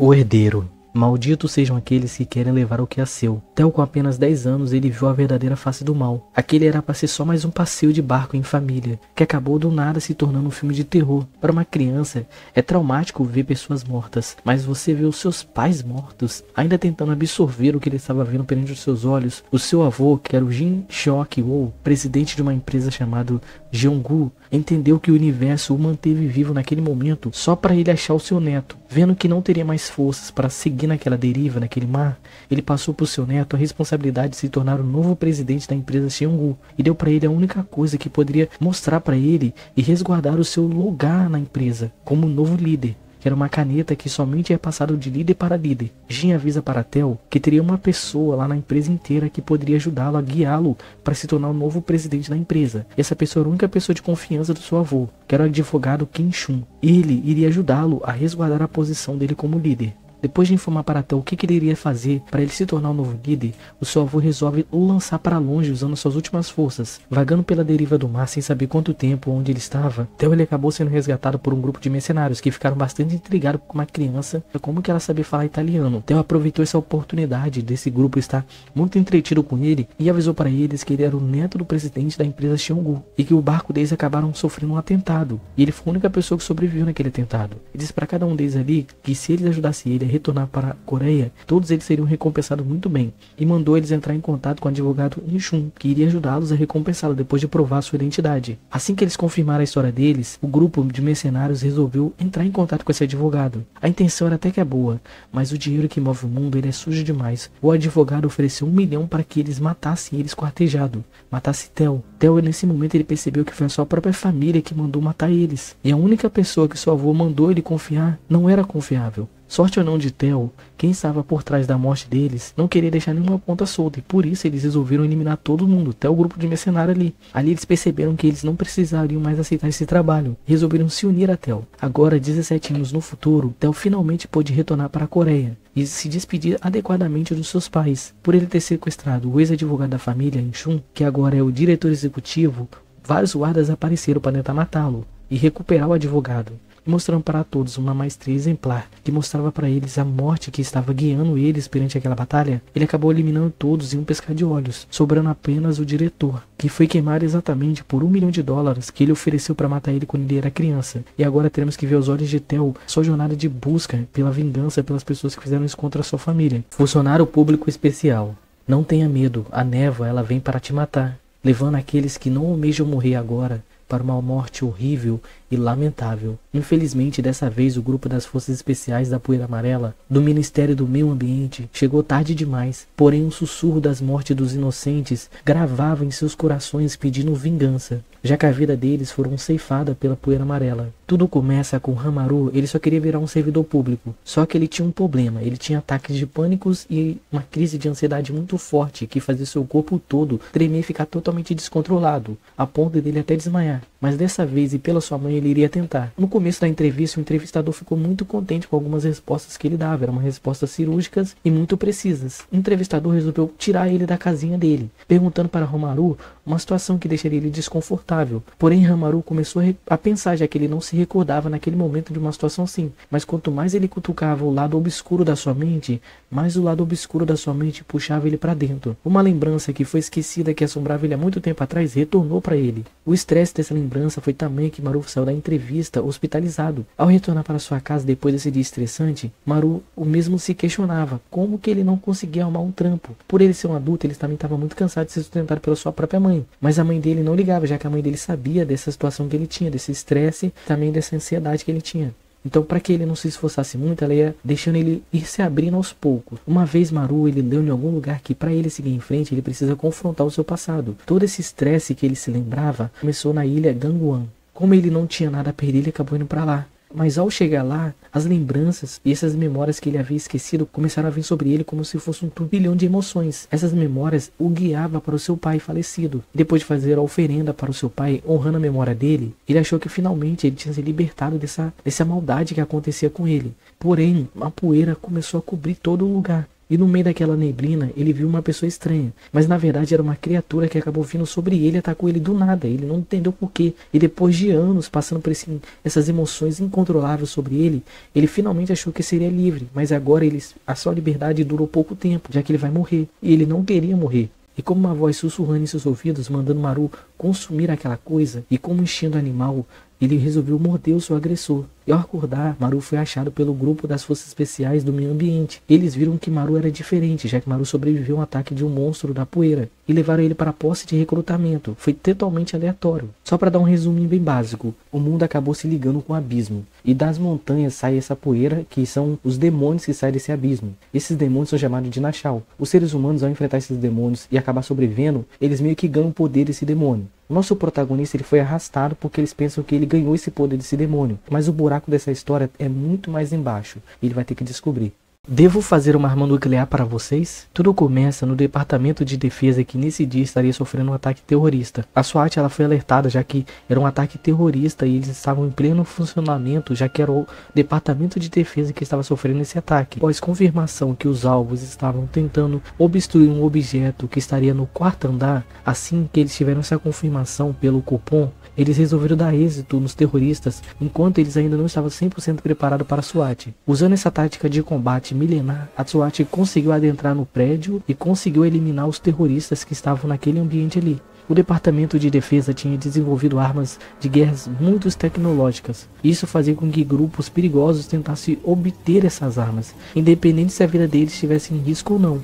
O herdeiro. Malditos sejam aqueles que querem levar o que é seu. Theo, com apenas 10 anos, ele viu a verdadeira face do mal. Aquele era para ser só mais um passeio de barco em família, que acabou do nada se tornando um filme de terror. Para uma criança, é traumático ver pessoas mortas, mas você vê os seus pais mortos, ainda tentando absorver o que ele estava vendo perante os seus olhos. O seu avô, que era o Jin Seok-woo, presidente de uma empresa chamada Jeongu, entendeu que o universo o manteve vivo naquele momento só para ele achar o seu neto. Vendo que não teria mais forças para seguir naquela deriva, naquele mar, ele passou para o seu neto a responsabilidade de se tornar o novo presidente da empresa Jeongu e deu para ele a única coisa que poderia mostrar para ele e resguardar o seu lugar na empresa como novo líder, que era uma caneta que somente é passada de líder para líder. Jin avisa para Theo que teria uma pessoa lá na empresa inteira que poderia ajudá-lo a guiá-lo para se tornar o novo presidente da empresa. Essa pessoa era a única pessoa de confiança do seu avô, que era o advogado Kim Chun. Ele iria ajudá-lo a resguardar a posição dele como líder. Depois de informar para Theo o que ele iria fazer para ele se tornar o novo líder, o seu avô resolve o lançar para longe usando suas últimas forças. Vagando pela deriva do mar sem saber quanto tempo ou onde ele estava, Theo ele acabou sendo resgatado por um grupo de mercenários que ficaram bastante intrigados com uma criança como que ela sabia falar italiano. Theo aproveitou essa oportunidade desse grupo estar muito entretido com ele e avisou para eles que ele era o neto do presidente da empresa Jeongu e que o barco deles acabaram sofrendo um atentado e ele foi a única pessoa que sobreviveu naquele atentado. Ele disse para cada um deles ali que se eles ajudassem ele a retornar para a Coreia, todos eles seriam recompensados muito bem, e mandou eles entrar em contato com o advogado Inchun, que iria ajudá-los a recompensá-lo depois de provar sua identidade. Assim que eles confirmaram a história deles, o grupo de mercenários resolveu entrar em contato com esse advogado. A intenção era até que é boa, mas o dinheiro que move o mundo ele é sujo demais. O advogado ofereceu 1 milhão para que eles matassem ele esquartejado, matasse Theo. Theo nesse momento ele percebeu que foi a sua própria família que mandou matar eles, e a única pessoa que seu avô mandou ele confiar não era confiável. Sorte ou não de Theo, quem estava por trás da morte deles não queria deixar nenhuma ponta solta e por isso eles resolveram eliminar todo mundo, até o grupo de mercenários ali. Ali eles perceberam que eles não precisariam mais aceitar esse trabalho e resolveram se unir a Theo. Agora, 17 anos no futuro, Theo finalmente pôde retornar para a Coreia e se despedir adequadamente dos seus pais. Por ele ter sequestrado o ex-advogado da família, Inchun, que agora é o diretor executivo, vários guardas apareceram para tentar matá-lo e recuperar o advogado, mostrando para todos uma maestria exemplar que mostrava para eles a morte que estava guiando eles perante aquela batalha. Ele acabou eliminando todos em um piscar de olhos, sobrando apenas o diretor, que foi queimado exatamente por $1 milhão que ele ofereceu para matar ele quando ele era criança. E agora teremos que ver os olhos de Theo sua jornada de busca pela vingança pelas pessoas que fizeram isso contra a sua família. Funcionário público especial. Não tenha medo, a névoa ela vem para te matar, levando aqueles que não almejam morrer agora para uma morte horrível e lamentável. Infelizmente, dessa vez, o grupo das Forças Especiais da Poeira Amarela, do Ministério do Meio Ambiente, chegou tarde demais. Porém, um sussurro das mortes dos inocentes gravava em seus corações pedindo vingança, já que a vida deles foram ceifada pela Poeira Amarela. Tudo começa com Hamaru, ele só queria virar um servidor público. Só que ele tinha um problema, ele tinha ataques de pânicos e uma crise de ansiedade muito forte que fazia seu corpo todo tremer e ficar totalmente descontrolado, a ponto dele até desmaiar. Mas dessa vez, e pela sua mãe, ele iria tentar. No começo da entrevista, o entrevistador ficou muito contente com algumas respostas que ele dava. Eram respostas cirúrgicas e muito precisas. O entrevistador resolveu tirar ele da casinha dele, perguntando para Hamaru uma situação que deixaria ele desconfortável. Porém, Hamaru começou a pensar, já que ele não se recordava naquele momento de uma situação assim. Mas quanto mais ele cutucava o lado obscuro da sua mente, mais o lado obscuro da sua mente puxava ele para dentro. Uma lembrança que foi esquecida, que assombrava ele há muito tempo atrás, retornou para ele. O estresse dessa lembrança foi também que Maru saiu da entrevista hospitalizado. Ao retornar para sua casa depois desse dia estressante, Maru o mesmo se questionava como que ele não conseguia arrumar um trampo. Por ele ser um adulto, ele também estava muito cansado de ser sustentado pela sua própria mãe. Mas a mãe dele não ligava, já que a mãe dele sabia dessa situação que ele tinha, desse estresse, também dessa ansiedade que ele tinha. Então, para que ele não se esforçasse muito, ela ia deixando ele ir se abrindo aos poucos. Uma vez Maru, ele leu em algum lugar que para ele seguir em frente, ele precisa confrontar o seu passado. Todo esse estresse que ele se lembrava começou na ilha Gangwon. Como ele não tinha nada a perder, ele acabou indo para lá. Mas ao chegar lá, as lembranças e essas memórias que ele havia esquecido começaram a vir sobre ele como se fosse um turbilhão de emoções. Essas memórias o guiavam para o seu pai falecido. Depois de fazer a oferenda para o seu pai, honrando a memória dele, ele achou que finalmente ele tinha se libertado dessa maldade que acontecia com ele. Porém, a poeira começou a cobrir todo o lugar. E no meio daquela neblina, ele viu uma pessoa estranha. Mas na verdade era uma criatura que acabou vindo sobre ele e atacou ele do nada. Ele não entendeu porquê. E depois de anos passando por essas emoções incontroláveis sobre ele, ele finalmente achou que seria livre. Mas agora a sua liberdade durou pouco tempo, já que ele vai morrer. E ele não queria morrer. E como uma voz sussurrando em seus ouvidos, mandando Maru consumir aquela coisa, e como instinto animal, ele resolveu morder o seu agressor. E ao acordar, Maru foi achado pelo grupo das forças especiais do meio ambiente. Eles viram que Maru era diferente, já que Maru sobreviveu a um ataque de um monstro da poeira. E levaram ele para a posse de recrutamento. Foi totalmente aleatório. Só para dar um resumo bem básico, o mundo acabou se ligando com o abismo. E das montanhas sai essa poeira, que são os demônios que saem desse abismo. Esses demônios são chamados de Nashal. Os seres humanos, ao enfrentar esses demônios e acabar sobrevivendo, eles meio que ganham o poder desse demônio. O nosso protagonista ele foi arrastado porque eles pensam que ele ganhou esse poder desse demônio. Mas o buraco dessa história é muito mais embaixo. Ele vai ter que descobrir. Devo fazer uma arma nuclear para vocês? Tudo começa no Departamento de Defesa, que nesse dia estaria sofrendo um ataque terrorista. A SWAT ela foi alertada, já que era um ataque terrorista e eles estavam em pleno funcionamento, já que era o Departamento de Defesa que estava sofrendo esse ataque. Após confirmação que os alvos estavam tentando obstruir um objeto que estaria no quarto andar, assim que eles tiveram essa confirmação pelo cupom, eles resolveram dar êxito nos terroristas, enquanto eles ainda não estavam 100% preparados para a SWAT. Usando essa tática de combate milenar, a SWAT conseguiu adentrar no prédio e conseguiu eliminar os terroristas que estavam naquele ambiente ali. O Departamento de Defesa tinha desenvolvido armas de guerras muito tecnológicas. Isso fazia com que grupos perigosos tentassem obter essas armas, independente se a vida deles estivesse em risco ou não.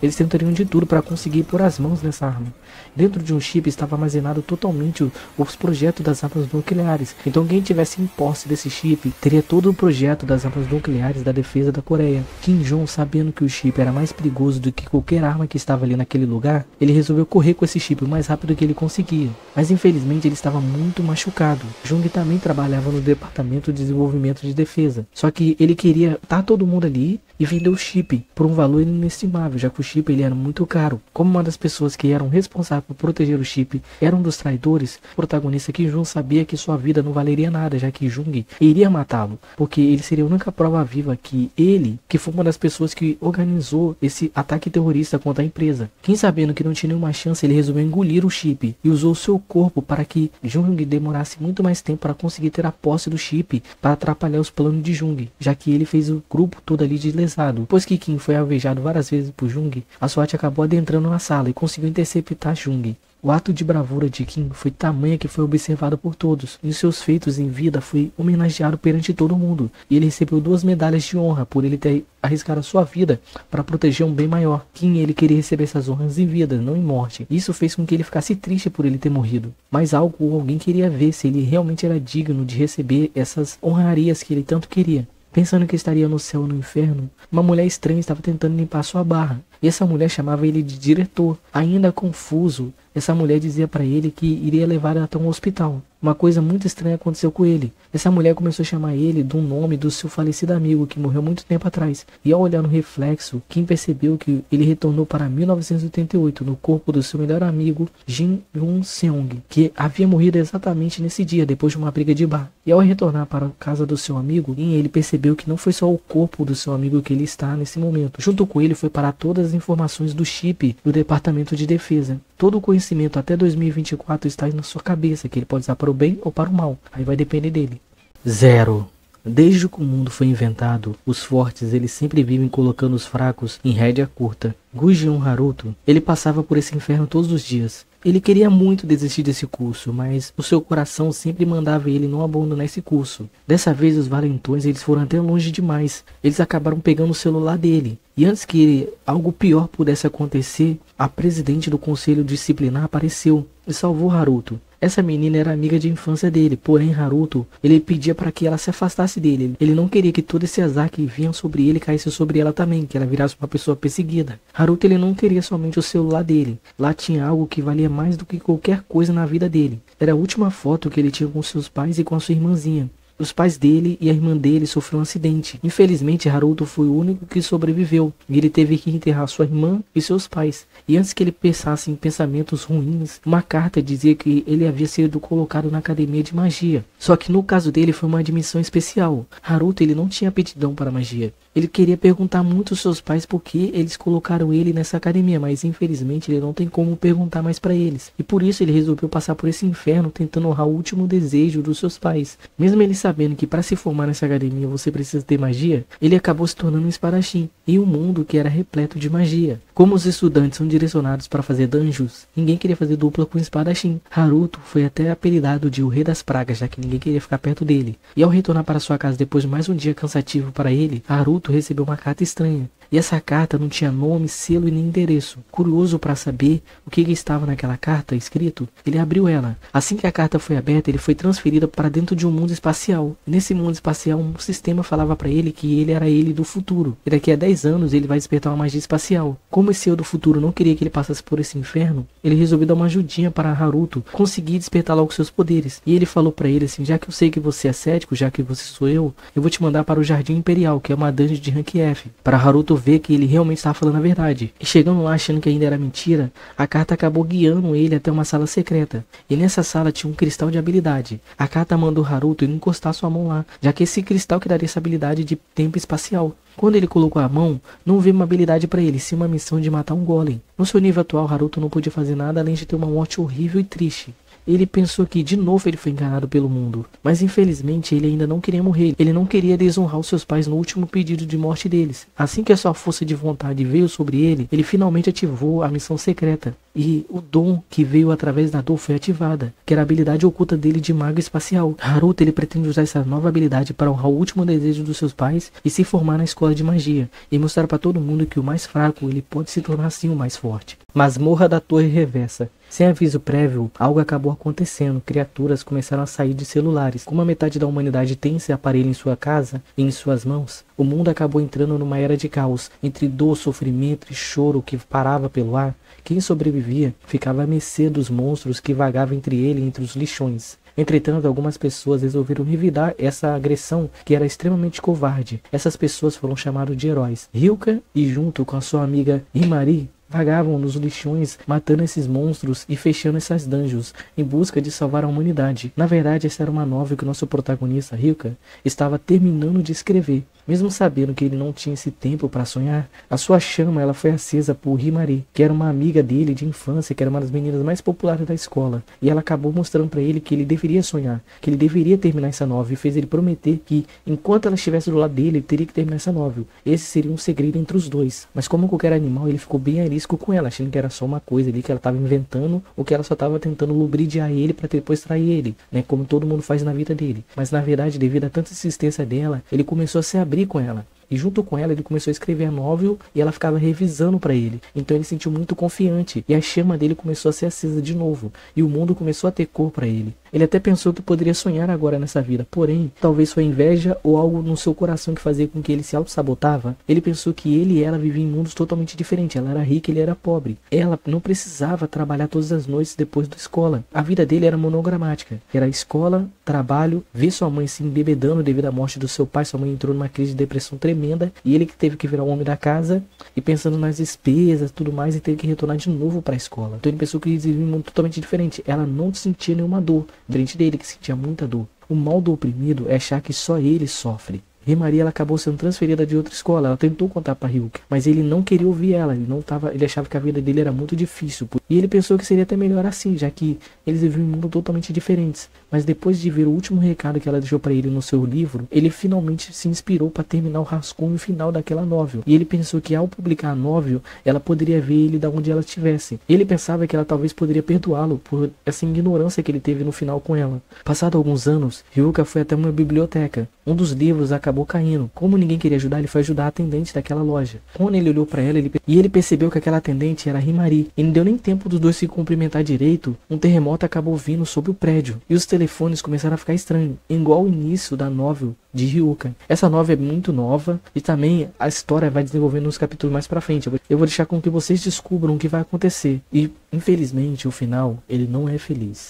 Eles tentariam de tudo para conseguir pôr as mãos nessa arma. Dentro de um chip estava armazenado totalmente os projetos das armas nucleares. Então quem tivesse em posse desse chip teria todo o projeto das armas nucleares da defesa da Coreia. Kim Jong, sabendo que o chip era mais perigoso do que qualquer arma que estava ali naquele lugar, ele resolveu correr com esse chip o mais rápido que ele conseguia. Mas infelizmente ele estava muito machucado. Jong também trabalhava no Departamento de Desenvolvimento de Defesa. Só que ele queria estar todo mundo ali e vender o chip por um valor inestimável, já que o chip ele era muito caro. Como uma das pessoas que eram responsáveis por proteger o chip era um dos traidores, o protagonista Kim Jong sabia que sua vida não valeria nada, já que Jung iria matá-lo, porque ele seria a única prova viva que ele, que foi uma das pessoas que organizou esse ataque terrorista contra a empresa. Kim, sabendo que não tinha nenhuma chance, ele resolveu engolir o chip e usou seu corpo para que Jung demorasse muito mais tempo para conseguir ter a posse do chip, para atrapalhar os planos de Jung, já que ele fez o grupo todo ali de lesado. Depois que Kim foi alvejado várias vezes por Jung, a SWAT acabou adentrando na sala e conseguiu interceptar Jung. O ato de bravura de Kim foi tamanha que foi observado por todos, e seus feitos em vida foi homenageado perante todo mundo, e ele recebeu 2 medalhas de honra por ele ter arriscado a sua vida para proteger um bem maior. Kim ele queria receber essas honras em vida, não em morte. Isso fez com que ele ficasse triste por ele ter morrido, mas algo ou alguém queria ver se ele realmente era digno de receber essas honrarias que ele tanto queria. Pensando que estaria no céu ou no inferno, uma mulher estranha estava tentando limpar sua barra. E essa mulher chamava ele de diretor. Ainda confuso, essa mulher dizia para ele que iria levar ele até um hospital. Uma coisa muito estranha aconteceu com ele. Essa mulher começou a chamar ele do nome do seu falecido amigo que morreu muito tempo atrás. E ao olhar no reflexo, Kim percebeu que ele retornou para 1988 no corpo do seu melhor amigo Jin Yoon-seong, que havia morrido exatamente nesse dia, depois de uma briga de bar. E ao retornar para a casa do seu amigo, ele percebeu que não foi só o corpo do seu amigo que ele está nesse momento. Junto com ele foi parar todas as informações do chip do Departamento de Defesa. Todo o conhecimento até 2024 está na sua cabeça, que ele pode usar para o bem ou para o mal. Aí vai depender dele. 0. Desde que o mundo foi inventado, os fortes eles sempre vivem colocando os fracos em rédea curta. Gujin Haruto, ele passava por esse inferno todos os dias. Ele queria muito desistir desse curso, mas o seu coração sempre mandava ele não abandonar esse curso. Dessa vez os valentões eles foram até longe demais. Eles acabaram pegando o celular dele. E antes que algo pior pudesse acontecer, a presidente do conselho disciplinar apareceu e salvou Haruto. Essa menina era amiga de infância dele, porém Haruto, ele pedia para que ela se afastasse dele. Ele não queria que todo esse azar que vinha sobre ele caísse sobre ela também, que ela virasse uma pessoa perseguida. Haruto ele não queria somente o celular dele. Lá tinha algo que valia mais do que qualquer coisa na vida dele. Era a última foto que ele tinha com seus pais e com a sua irmãzinha. Os pais dele e a irmã dele sofreram um acidente. Infelizmente, Haruto foi o único que sobreviveu. E ele teve que enterrar sua irmã e seus pais. E antes que ele pensasse em pensamentos ruins, uma carta dizia que ele havia sido colocado na academia de magia. Só que no caso dele foi uma admissão especial. Haruto ele não tinha aptidão para magia. Ele queria perguntar muito aos seus pais por que eles colocaram ele nessa academia, mas infelizmente ele não tem como perguntar mais para eles. E por isso ele resolveu passar por esse inferno tentando honrar o último desejo dos seus pais. Mesmo ele sabendo que para se formar nessa academia você precisa ter magia, ele acabou se tornando um espadachim em um mundo que era repleto de magia. Como os estudantes são direcionados para fazer dungeons, ninguém queria fazer dupla com o espadachim. Haruto foi até apelidado de o Rei das Pragas, já que ninguém queria ficar perto dele. E ao retornar para sua casa depois de mais um dia cansativo para ele, Haruto recebeu uma carta estranha. E essa carta não tinha nome, selo e nem endereço. Curioso para saber o que estava naquela carta escrito, ele abriu ela. Assim que a carta foi aberta, ele foi transferido para dentro de um mundo espacial. E nesse mundo espacial, um sistema falava para ele que ele era ele do futuro. E daqui a 10 anos ele vai despertar uma magia espacial. Como esse eu do futuro não queria que ele passasse por esse inferno, ele resolveu dar uma ajudinha para Haruto conseguir despertar logo seus poderes. E ele falou para ele assim: já que eu sei que você é cético, já que você sou eu vou te mandar para o Jardim Imperial, que é uma dungeon de rank F, para Haruto ver que ele realmente estava falando a verdade. E chegando lá achando que ainda era mentira, a carta acabou guiando ele até uma sala secreta. E nessa sala tinha um cristal de habilidade. A carta mandou Haruto encostar sua mão lá, já que esse cristal que daria essa habilidade de tempo espacial. Quando ele colocou a mão, não veio uma habilidade para ele, sim uma missão de matar um golem. No seu nível atual, Haruto não podia fazer nada além de ter uma morte horrível e triste. Ele pensou que de novo ele foi enganado pelo mundo, mas infelizmente ele ainda não queria morrer. Ele não queria desonrar os seus pais no último pedido de morte deles. Assim que a sua força de vontade veio sobre ele, ele finalmente ativou a missão secreta. E o dom que veio através da dor foi ativada, que era a habilidade oculta dele de mago espacial. Haruto ele pretende usar essa nova habilidade para honrar o último desejo dos seus pais e se formar na escola de magia, e mostrar para todo mundo que o mais fraco ele pode se tornar sim o mais forte. Masmorra da Torre Reversa. Sem aviso prévio, algo acabou acontecendo. Criaturas começaram a sair de celulares. Como a metade da humanidade tem esse aparelho em sua casa e em suas mãos, o mundo acabou entrando numa era de caos. Entre dor, sofrimento e choro que parava pelo ar, quem sobrevivia ficava à mercê dos monstros que vagavam entre ele e entre os lixões. Entretanto, algumas pessoas resolveram revidar essa agressão que era extremamente covarde. Essas pessoas foram chamadas de heróis. Ryuka e junto com a sua amiga Himari vagavam nos lixões, matando esses monstros e fechando essas dungeons, em busca de salvar a humanidade. Na verdade, essa era uma novel que o nosso protagonista, Ryuka, estava terminando de escrever. Mesmo sabendo que ele não tinha esse tempo para sonhar, a sua chama ela foi acesa por Himari, que era uma amiga dele de infância, que era uma das meninas mais populares da escola. E ela acabou mostrando para ele que ele deveria sonhar, que ele deveria terminar essa novel, e fez ele prometer que, enquanto ela estivesse do lado dele, ele teria que terminar essa novel. Esse seria um segredo entre os dois. Mas como qualquer animal, ele ficou bem arisco com ela, achando que era só uma coisa ali que ela estava inventando, ou que ela só estava tentando lubridiar ele para depois trair ele, né, como todo mundo faz na vida dele. Mas na verdade, devido a tanta insistência dela, ele começou a se abrir com ela. E junto com ela ele começou a escrever a novel e ela ficava revisando para ele. Então ele se sentiu muito confiante e a chama dele começou a ser acesa de novo. E o mundo começou a ter cor para ele. Ele até pensou que poderia sonhar agora nessa vida. Porém, talvez sua inveja ou algo no seu coração que fazia com que ele se auto-sabotava. Ele pensou que ele e ela viviam em mundos totalmente diferentes. Ela era rica e ele era pobre. Ela não precisava trabalhar todas as noites depois da escola. A vida dele era monogramática. Era escola, trabalho, ver sua mãe se embebedando devido à morte do seu pai. Sua mãe entrou numa crise de depressão tremenda. E ele que teve que virar o homem da casa e pensando nas despesas tudo mais e teve que retornar de novo para a escola. Então ele pensou que eles viviam em um mundo totalmente diferente. Ela não sentia nenhuma dor, diferente dele que sentia muita dor. O mal do oprimido é achar que só ele sofre. Himari ela acabou sendo transferida de outra escola. Ela tentou contar para Ryuka, mas ele não queria ouvir ela. Ele achava que a vida dele era muito difícil. E ele pensou que seria até melhor assim, já que eles viviam em um mundo totalmente diferentes. Mas depois de ver o último recado que ela deixou para ele no seu livro, ele finalmente se inspirou para terminar o rascunho final daquela novel. E ele pensou que ao publicar a novel, ela poderia ver ele da onde ela estivesse. Ele pensava que ela talvez poderia perdoá-lo por essa ignorância que ele teve no final com ela. Passado alguns anos, Ryuka foi até uma biblioteca. Um dos livros acabou caindo. Como ninguém queria ajudar, ele foi ajudar a atendente daquela loja. Quando ele olhou para ela, ele percebeu que aquela atendente era Himari. E não deu nem tempo dos dois se cumprimentar direito, um terremoto acabou vindo sobre o prédio. E os telefones começaram a ficar estranhos, igual o início da novel de Ryuka. Essa novel é muito nova e também a história vai desenvolvendo nos capítulos mais pra frente. Eu vou deixar com que vocês descubram o que vai acontecer. E, infelizmente, o final, ele não é feliz.